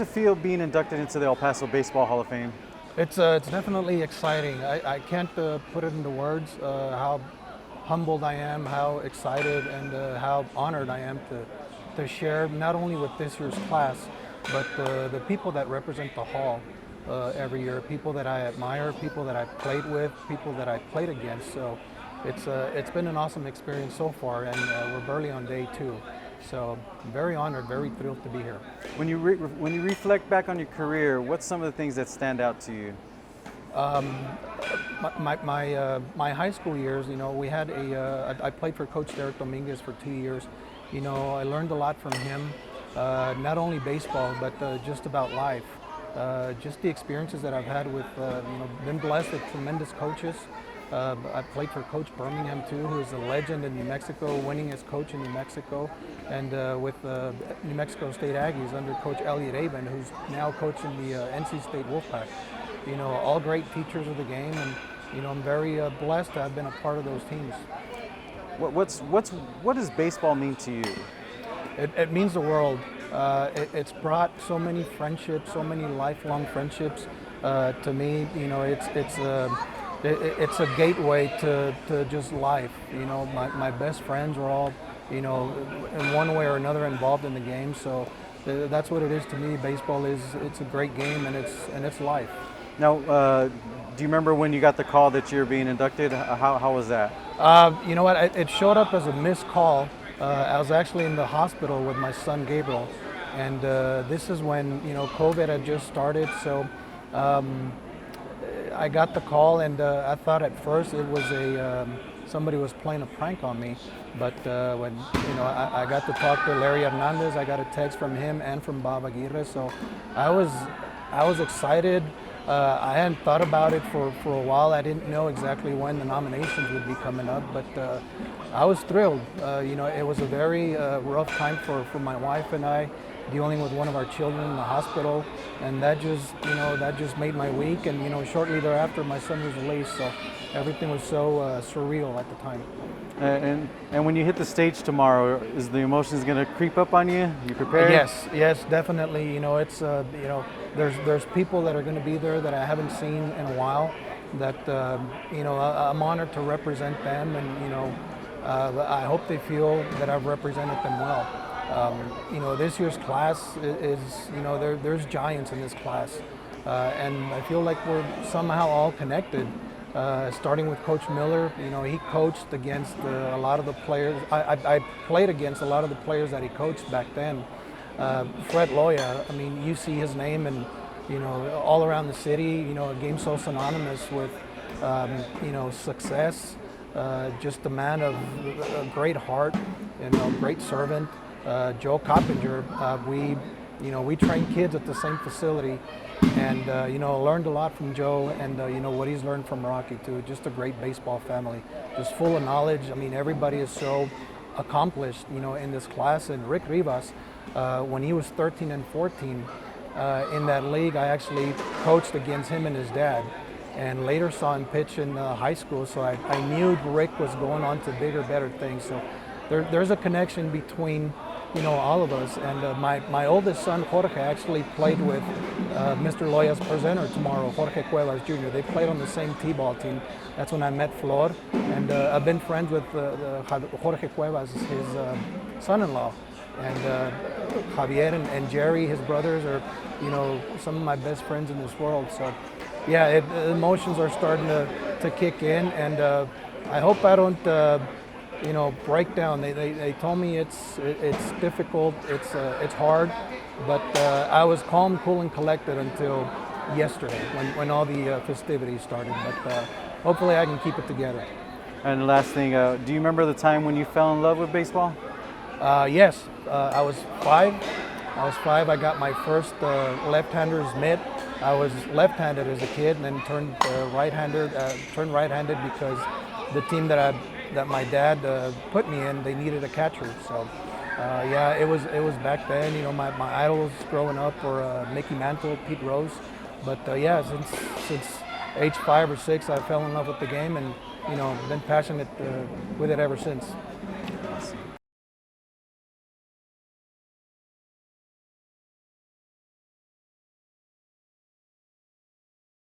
does it feel being inducted into the El Paso Baseball Hall of Fame? It's definitely exciting. I can't put it into words how humbled I am, how excited and how honored I am to share not only with this year's class, but the people that represent the hall every year, people that I admire, people that I've played with, people that I've played against. So it's been an awesome experience so far, and we're barely on day 2. So I'm very honored, very thrilled to be here. When you reflect back on your career, what's some of the things that stand out to you? My high school years, we had I played for Coach Derek Dominguez for 2 years. I learned a lot from him, not only baseball, but just about life. Just the experiences that I've had with, been blessed with tremendous coaches. I played for Coach Birmingham too, who is a legend in New Mexico, winning as coach in New Mexico, and with New Mexico State Aggies under Coach Elliot Aben, who's now coaching the NC State Wolfpack. All great teachers of the game, and I'm very blessed to have been a part of those teams. What does baseball mean to you? It means the world. It's brought so many friendships, so many lifelong friendships to me. It's a gateway to just life. My best friends are all, in one way or another involved in the game. So that's what it is to me. Baseball it's a great game, and it's life. Now, do you remember when you got the call that you're being inducted? How was that? You know what? It showed up as a missed call. I was actually in the hospital with my son Gabriel, and this is when COVID had just started. So I got the call, and I thought at first it was somebody was playing a prank on me. But when I got to talk to Larry Hernandez, I got a text from him and from Bob Aguirre. So I was excited. I hadn't thought about it for a while. I didn't know exactly when the nominations would be coming up, but I was thrilled. It was a very rough time for my wife and I, dealing with one of our children in the hospital, and that just made my week. And shortly thereafter, my son was released, so everything was so surreal at the time. And when you hit the stage tomorrow, is the emotions going to creep up on you? You prepared? Yes, definitely. It's there's people that are going to be there that I haven't seen in a while. That I'm honored to represent them, and I hope they feel that I've represented them well. This year's class is there's giants in this class, and I feel like we're somehow all connected. Starting with Coach Miller, he coached against a lot of the players. I played against a lot of the players that he coached back then. Fred Loya, you see his name and all around the city. A game so synonymous with success. Just a man of a great heart and a great servant. Joe Coppinger, we train kids at the same facility, and learned a lot from Joe, and what he's learned from Rocky too. Just a great baseball family, just full of knowledge. Everybody is so accomplished, in this class. And Rick Rivas, when he was 13 and 14 in that league, I actually coached against him and his dad, and later saw him pitch in high school. So I knew Rick was going on to bigger, better things. So there's a connection between all of us. And my oldest son, Jorge, actually played with Mr. Loya's presenter tomorrow, Jorge Cuevas Jr. They played on the same T-ball team. That's when I met Flor. And I've been friends with Jorge Cuevas, his son-in-law. And Javier and Jerry, his brothers, are some of my best friends in this world. So yeah, emotions are starting to kick in, and I hope I don't break down. They told me it's difficult, it's hard, but I was calm, cool, and collected until yesterday when all the festivities started. But hopefully I can keep it together. And the last thing, do you remember the time when you fell in love with baseball? Yes, I was 5. I got my first left-hander's mitt. I was left-handed as a kid, and then turned right-handed because the team that my dad put me in, they needed a catcher. So yeah, it was back then. My idols growing up were Mickey Mantle, Pete Rose. But yeah, since age 5 or 6, I fell in love with the game, and been passionate with it ever since.